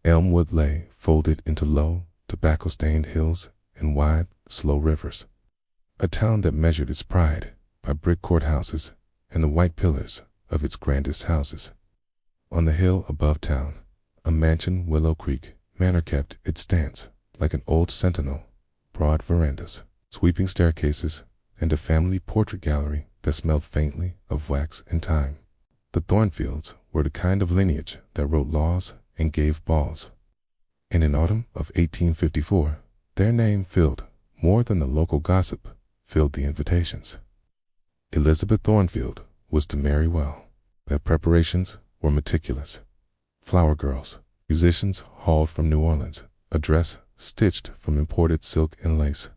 Elmwood lay folded into low, tobacco-stained hills and wide, slow rivers. A town that measured its pride by brick courthouses and the white pillars of its grandest houses. On the hill above town, a mansion, Willow Creek Manor, kept its stance like an old sentinel. Broad verandas, sweeping staircases, and a family portrait gallery that smelled faintly of wax and time. The Thornfields were the kind of lineage that wrote laws and gave balls. And in autumn of 1854, their name filled more than the local gossip filled the invitations. Elizabeth Thornfield was to marry well. Their preparations were meticulous. Flower girls, musicians hauled from New Orleans, a dress stitched from imported silk and lace.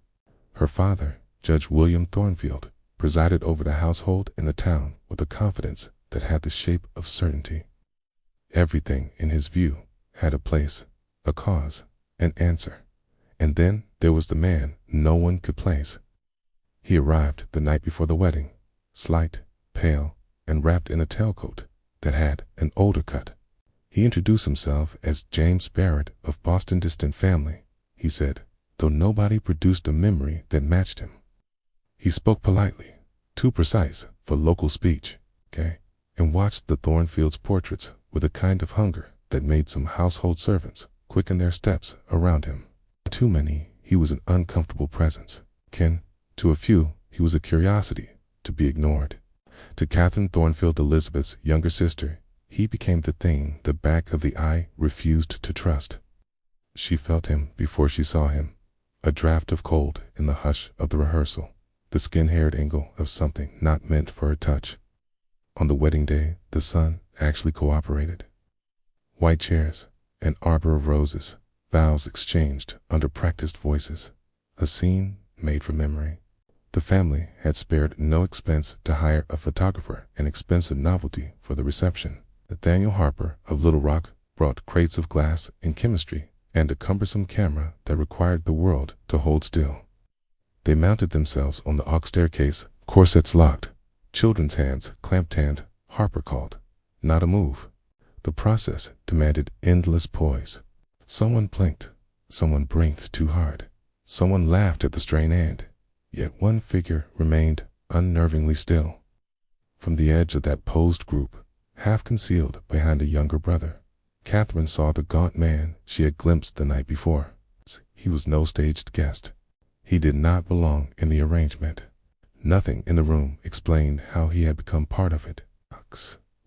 Her father, Judge William Thornfield, presided over the household in the town with a confidence that had the shape of certainty. Everything in his view had a place, a cause, an answer. And then there was the man no one could place. He arrived the night before the wedding, slight, pale, and wrapped in a tailcoat that had an older cut. He introduced himself as James Barrett of Boston distant family, he said, though nobody produced a memory that matched him. He spoke politely, too precise for local speech, and watched the Thornfields' portraits with a kind of hunger that made some household servants quicken their steps around him. To many, he was an uncomfortable presence. To a few, he was a curiosity to be ignored. To Catherine Thornfield, Elizabeth's younger sister, he became the thing the back of the eye refused to trust. She felt him before she saw him, a draft of cold in the hush of the rehearsal, the skin-haired angle of something not meant for her touch. On the wedding day, the sun actually cooperated. White chairs, an arbor of roses, vows exchanged under practiced voices, a scene made for memory. The family had spared no expense to hire a photographer, an expensive novelty for the reception. Nathaniel Harper of Little Rock brought crates of glass and chemistry and a cumbersome camera that required the world to hold still. They mounted themselves on the aux staircase, corsets locked, children's hands clamped. Harper called. Not a move. The process demanded endless poise. Someone blinked. Someone breathed too hard. Someone laughed at the strained end. Yet one figure remained unnervingly still. From the edge of that posed group, half concealed behind a younger brother, Catherine saw the gaunt man she had glimpsed the night before. He was no staged guest. He did not belong in the arrangement. Nothing in the room explained how he had become part of it.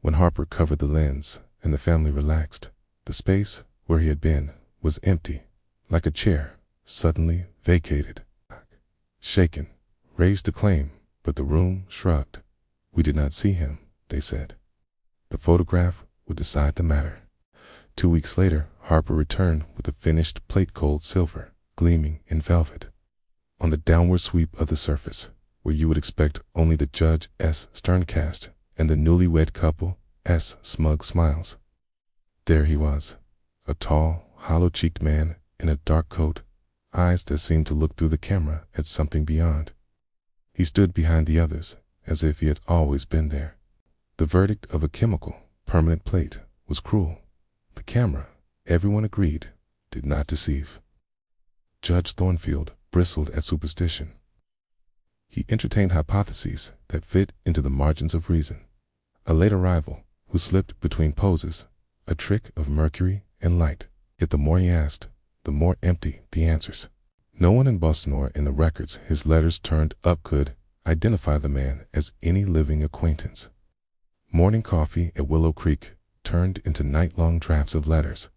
When Harper covered the lens and the family relaxed, the space where he had been was empty, like a chair suddenly vacated. Shaken, raised to claim, but the room shrugged. We did not see him, they said. The photograph would decide the matter. 2 weeks later, Harper returned with a finished plate, cold silver, gleaming in velvet. On the downward sweep of the surface, where you would expect only the judge's stern cast and the newlywed couple's smug smiles, there he was, a tall, hollow-cheeked man in a dark coat, eyes that seemed to look through the camera at something beyond. He stood behind the others as if he had always been there. The verdict of a chemical, permanent plate was cruel. The camera, everyone agreed, did not deceive. Judge Thornfield bristled at superstition. He entertained hypotheses that fit into the margins of reason. A late arrival who slipped between poses, a trick of mercury and light. Yet the more he asked, the more empty the answers. No one in Boston or in the records his letters turned up could identify the man as any living acquaintance. Morning coffee at Willow Creek turned into night-long drafts of letters.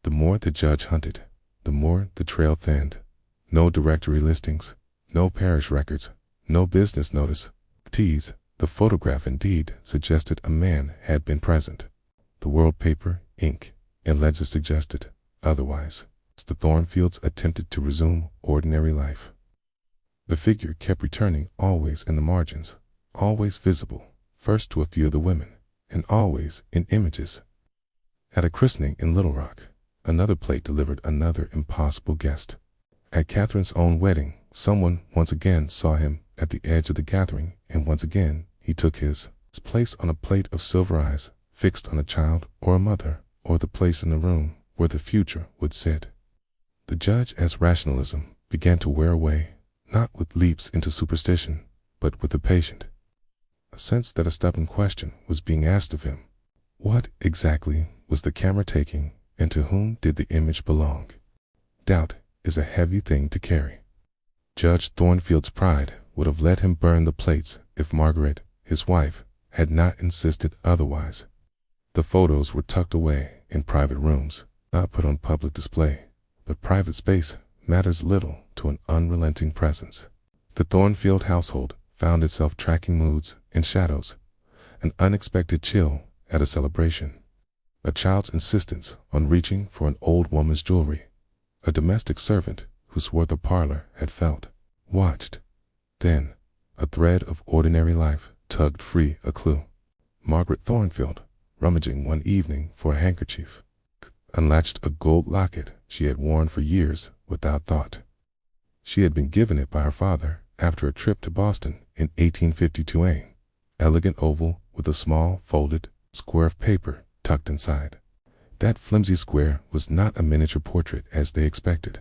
The more the judge hunted, the more the trail thinned. No directory listings, no parish records, no business notice. The photograph indeed suggested a man had been present. The world paper, ink, and ledger suggested otherwise. The Thornfields attempted to resume ordinary life. The figure kept returning, always in the margins, always visible, first to a few of the women, and always in images. At a christening in Little Rock, another plate delivered another impossible guest. At Catherine's own wedding, someone once again saw him at the edge of the gathering, and once again he took his place on a plate of silver eyes fixed on a child or a mother or the place in the room where the future would sit. The judge, as rationalism began to wear away, not with leaps into superstition, but with a patient sense that a stubborn question was being asked of him. What exactly was the camera taking, and to whom did the image belong? Doubt is a heavy thing to carry. Judge Thornfield's pride would have let him burn the plates if Margaret, his wife, had not insisted otherwise. The photos were tucked away in private rooms, not put on public display, but private space matters little to an unrelenting presence. The Thornfield household found itself tracking moods and shadows, an unexpected chill at a celebration, a child's insistence on reaching for an old woman's jewelry, a domestic servant who swore the parlor had felt watched. Then, a thread of ordinary life tugged free a clue. Margaret Thornfield, rummaging one evening for a handkerchief, unlatched a gold locket she had worn for years without thought. She had been given it by her father after a trip to Boston in 1852. An elegant oval with a small folded square of paper tucked inside. That flimsy square was not a miniature portrait as they expected.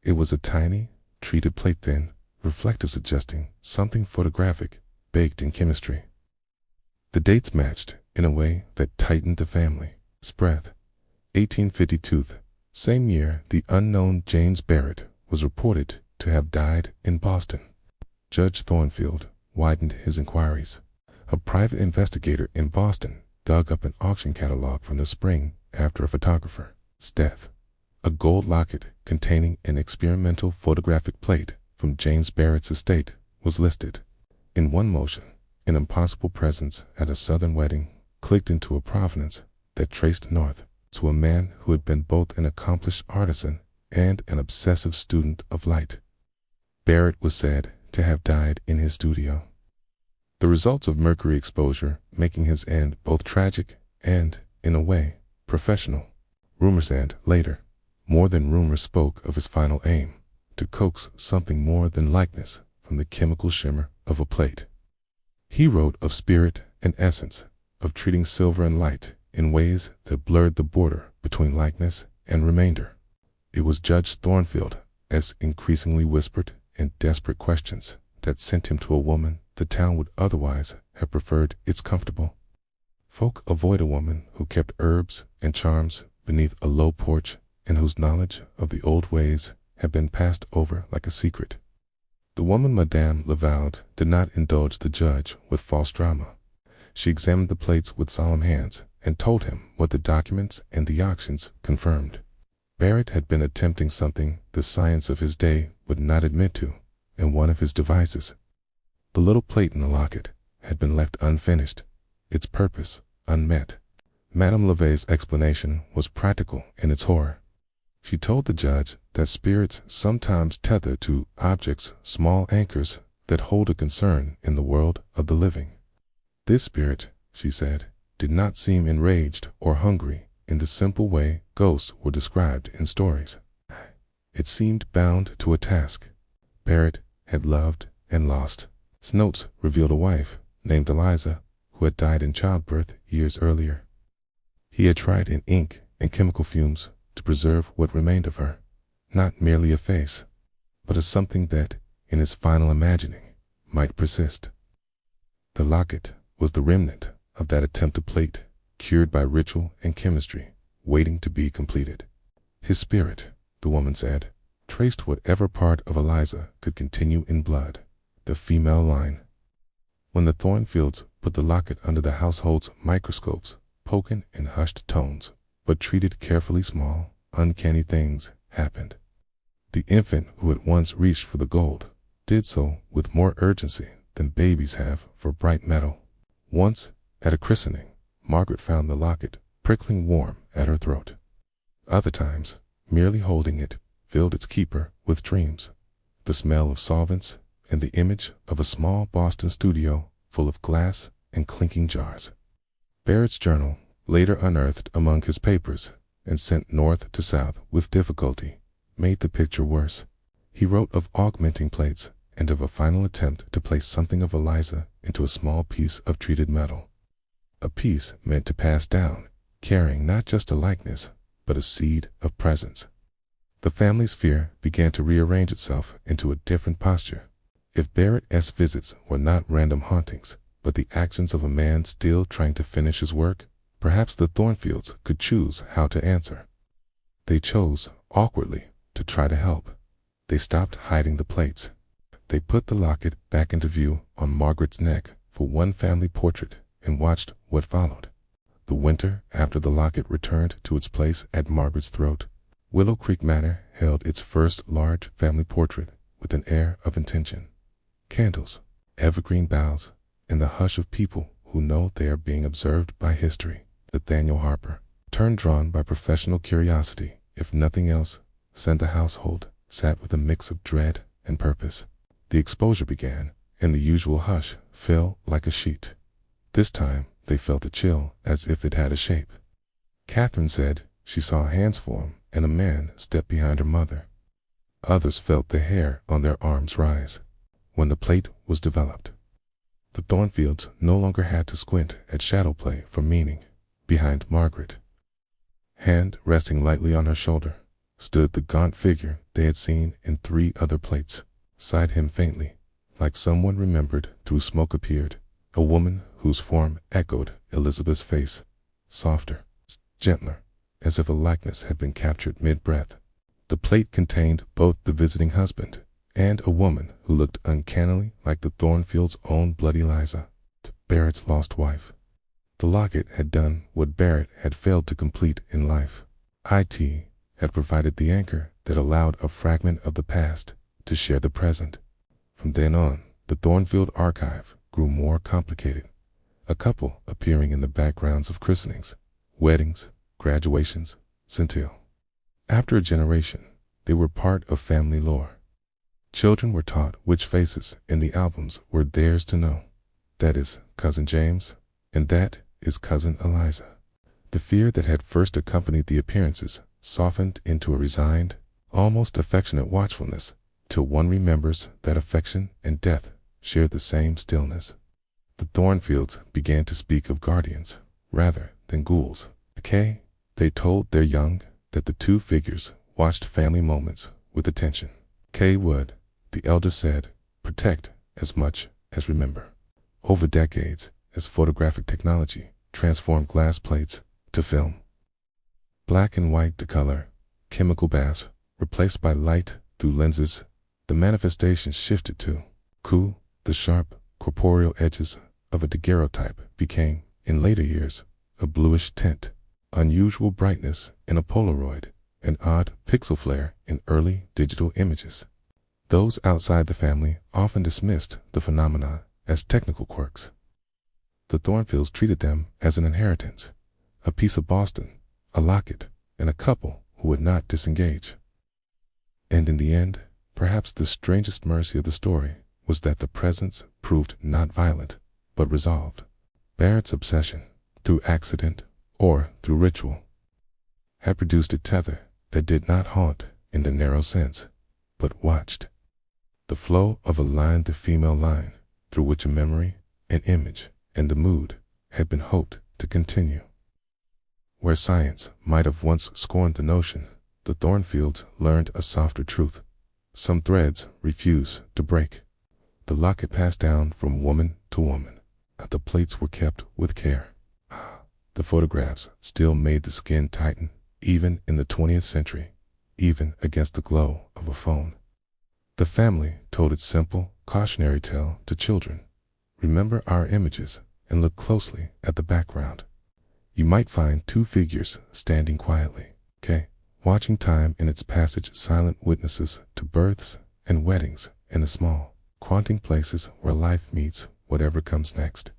It was a tiny, treated plate, thin, reflective, suggesting something photographic baked in chemistry. The dates matched in a way that tightened the family's breath. 1852, same year the unknown James Barrett was reported to have died in Boston. Judge Thornfield widened his inquiries. A private investigator in Boston dug up an auction catalog from the spring after a photographer's death. A gold locket containing an experimental photographic plate from James Barrett's estate was listed. In one motion, an impossible presence at a southern wedding clicked into a provenance that traced north to a man who had been both an accomplished artisan and an obsessive student of light. Barrett was said to have died in his studio. The results of mercury exposure making his end both tragic and, in a way, professional. Rumors and, later, more than rumors spoke of his final aim, to coax something more than likeness from the chemical shimmer of a plate. He wrote of spirit and essence, of treating silver and light in ways that blurred the border between likeness and remainder. It was Judge Thornfield, as increasingly whispered and desperate questions, that sent him to a woman the town would otherwise have preferred its comfortable. Folk avoid a woman who kept herbs and charms beneath a low porch and whose knowledge of the old ways had been passed over like a secret. The woman Madame Laval did not indulge the judge with false drama. She examined the plates with solemn hands and told him what the documents and the auctions confirmed. Barrett had been attempting something the science of his day would not admit to, and one of his devices. The little plate in the locket had been left unfinished, its purpose unmet. Madame Laval's explanation was practical in its horror. She told the judge that spirits sometimes tether to objects small anchors that hold a concern in the world of the living. This spirit, she said, did not seem enraged or hungry in the simple way ghosts were described in stories. It seemed bound to a task. Barrett had loved and lost. His notes revealed a wife named Eliza who had died in childbirth years earlier. He had tried in ink and chemical fumes to preserve what remained of her, not merely a face, but as something that, in his final imagining, might persist. The locket was the remnant of that attempted plate, cured by ritual and chemistry, waiting to be completed. His spirit, the woman said, traced whatever part of Eliza could continue in blood, the female line. When the Thornfields put the locket under the household's microscopes, spoken in hushed tones, but treated carefully, small, uncanny things happened. The infant who had once reached for the gold did so with more urgency than babies have for bright metal. Once, at a christening, Margaret found the locket prickling warm at her throat. Other times, merely holding it filled its keeper with dreams, the smell of solvents and the image of a small Boston studio full of glass and clinking jars. Barrett's journal, later unearthed among his papers and sent north to south with difficulty, made the picture worse. He wrote of augmenting plates and of a final attempt to place something of Eliza into a small piece of treated metal. A piece meant to pass down, carrying not just a likeness, but a seed of presence. The family's fear began to rearrange itself into a different posture. If Barrett's visits were not random hauntings, but the actions of a man still trying to finish his work, perhaps the Thornfields could choose how to answer. They chose, awkwardly, to try to help. They stopped hiding the plates. They put the locket back into view on Margaret's neck for one family portrait and watched what followed. The winter after the locket returned to its place at Margaret's throat, Willow Creek Manor held its first large family portrait with an air of intention. Candles, evergreen boughs, and the hush of people who know they are being observed by history. Nathaniel Harper, turned drawn by professional curiosity, if nothing else, sent the household, sat with a mix of dread and purpose. The exposure began, and the usual hush fell like a sheet. This time they felt a chill as if it had a shape. Catherine said she saw hands form and a man step behind her mother. Others felt the hair on their arms rise. When the plate was developed, the Thornfields no longer had to squint at shadow play for meaning. Behind Margaret, hand resting lightly on her shoulder, stood the gaunt figure they had seen in 3 other plates. Beside him faintly, like someone remembered through smoke, appeared a woman whose form echoed Elizabeth's face, softer, gentler, as if a likeness had been captured mid-breath. The plate contained both the visiting husband and a woman who looked uncannily like the Thornfields' own bloody Liza, Barrett's lost wife. The locket had done what Barrett had failed to complete in life. It had provided the anchor that allowed a fragment of the past to share the present. From then on, the Thornfield archive grew more complicated, a couple appearing in the backgrounds of christenings, weddings, graduations, scintille. After a generation, they were part of family lore. Children were taught which faces in the albums were theirs to know. That is Cousin James, and that is Cousin Eliza. The fear that had first accompanied the appearances softened into a resigned, almost affectionate watchfulness, till one remembers that affection and death shared the same stillness. The Thornfields began to speak of guardians rather than ghouls. They told their young that the 2 figures watched family moments with attention. Would, the eldest said, protect as much as remember. Over decades, as photographic technology transformed glass plates to film, black and white to color, chemical baths replaced by light through lenses, the manifestation shifted to the sharp, corporeal edges of a daguerreotype became, in later years, a bluish tint, unusual brightness in a Polaroid, an odd pixel flare in early digital images. Those outside the family often dismissed the phenomena as technical quirks. The Thornfields treated them as an inheritance, a piece of Boston, a locket, and a couple who would not disengage. And in the end, perhaps the strangest mercy of the story was that the presence proved not violent, but resolved. Barrett's obsession, through accident or through ritual, had produced a tether that did not haunt in the narrow sense, but watched. The flow of a line to female line, through which a memory, an image, and a mood had been hoped to continue. Where science might have once scorned the notion, the Thornfields learned a softer truth. Some threads refused to break. The locket passed down from woman to woman. The plates were kept with care. The photographs still made the skin tighten, even in the 20th century, even against the glow of a phone. The family told its simple, cautionary tale to children. Remember our images and look closely at the background. You might find 2 figures standing quietly, watching time in its passage, silent witnesses to births and weddings in the small, haunting places where life meets whatever comes next.